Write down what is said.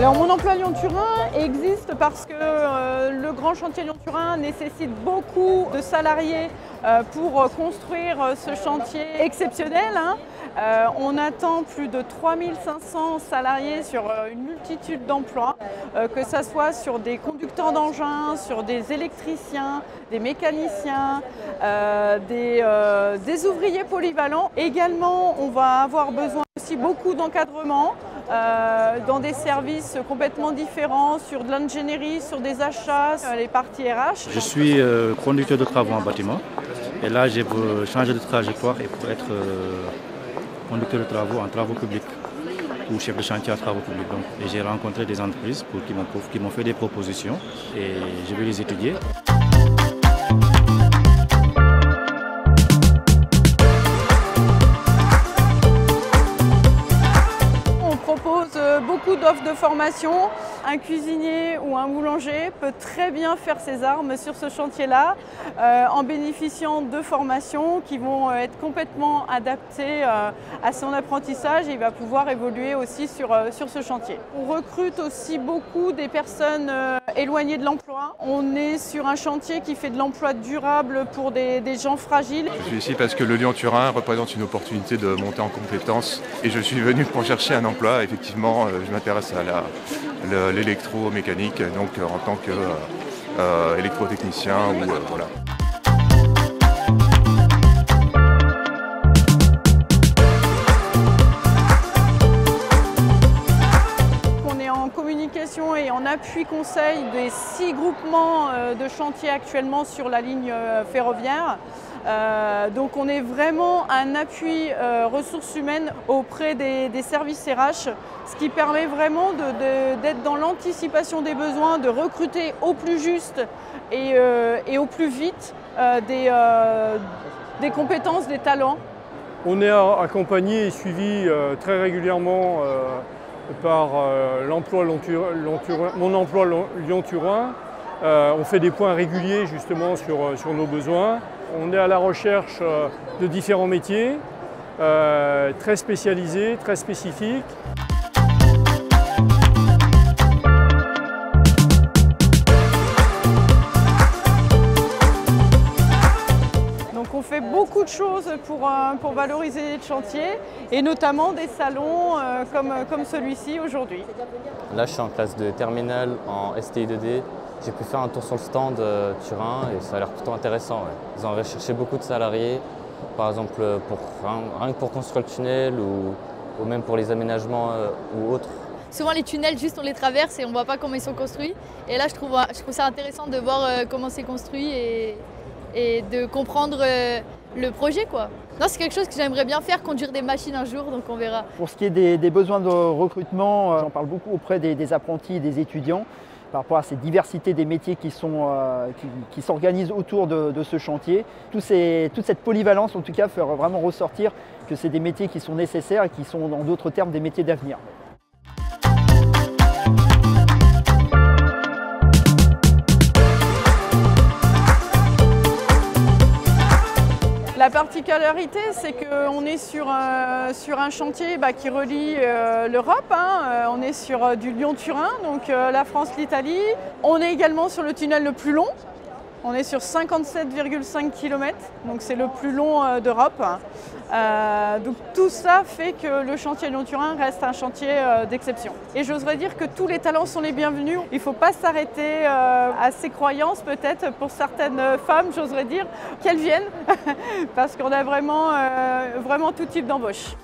Alors mon emploi Lyon-Turin existe parce que le grand chantier Lyon-Turin nécessite beaucoup de salariés pour construire ce chantier exceptionnel. On attend plus de 3500 salariés sur une multitude d'emplois, que ce soit sur des conducteurs d'engins, sur des électriciens, des mécaniciens, des ouvriers polyvalents. Également, on va avoir besoin aussi beaucoup d'encadrement dans des services complètement différents, sur de l'ingénierie, sur des achats, les parties RH. Je suis conducteur de travaux en bâtiment et là j'ai changé de trajectoire et pour être conducteur de travaux en travaux publics ou chef de chantier en travaux publics. Et j'ai rencontré des entreprises qui m'ont fait des propositions et je vais les étudier. Beaucoup d'offres de formation. Un cuisinier ou un boulanger peut très bien faire ses armes sur ce chantier-là en bénéficiant de formations qui vont être complètement adaptées à son apprentissage et il va pouvoir évoluer aussi sur ce chantier. On recrute aussi beaucoup des personnes éloignées de l'emploi. On est sur un chantier qui fait de l'emploi durable pour des gens fragiles. Je suis ici parce que le Lyon-Turin représente une opportunité de monter en compétences et je suis venu pour chercher un emploi. Effectivement, je m'intéresse à l'électromécanique, donc en tant qu'électrotechnicien voilà. On est en communication et en appui conseil des 6 groupements de chantier actuellement sur la ligne ferroviaire. Donc on est vraiment un appui ressources humaines auprès des services RH, ce qui permet vraiment d'être dans l'anticipation des besoins, de recruter au plus juste et au plus vite des compétences, des talents. On est accompagné et suivi très régulièrement par mon emploi Lyon-Turin. On fait des points réguliers justement sur nos besoins. On est à la recherche de différents métiers, très spécialisés, très spécifiques. Donc on fait beaucoup de choses pour valoriser le chantier et notamment des salons comme celui-ci aujourd'hui. Là je suis en classe de terminale en STI 2D. J'ai pu faire un tour sur le stand Turin et ça a l'air plutôt intéressant. Ouais. Ils ont recherché beaucoup de salariés, par exemple rien que pour construire le tunnel ou même pour les aménagements ou autres. Souvent les tunnels, juste on les traverse et on ne voit pas comment ils sont construits. Et là je trouve ça intéressant de voir comment c'est construit et de comprendre le projet, quoi. Non, c'est quelque chose que j'aimerais bien faire, conduire des machines un jour, donc on verra. Pour ce qui est des besoins de recrutement, j'en parle beaucoup auprès des apprentis et des étudiants par rapport à cette diversité des métiers qui s'organisent autour de ce chantier. Toute cette polyvalence, en tout cas, fait vraiment ressortir que c'est des métiers qui sont nécessaires et qui sont, en d'autres termes, des métiers d'avenir. La particularité, c'est qu'on est sur un chantier qui relie l'Europe. On est sur du Lyon-Turin, donc la France, l'Italie. On est également sur le tunnel le plus long. On est sur 57,5 km, donc c'est le plus long d'Europe. Donc tout ça fait que le chantier Lyon-Turin reste un chantier d'exception. Et j'oserais dire que tous les talents sont les bienvenus. Il ne faut pas s'arrêter à ces croyances, peut-être pour certaines femmes, j'oserais dire, qu'elles viennent, parce qu'on a vraiment tout type d'embauche.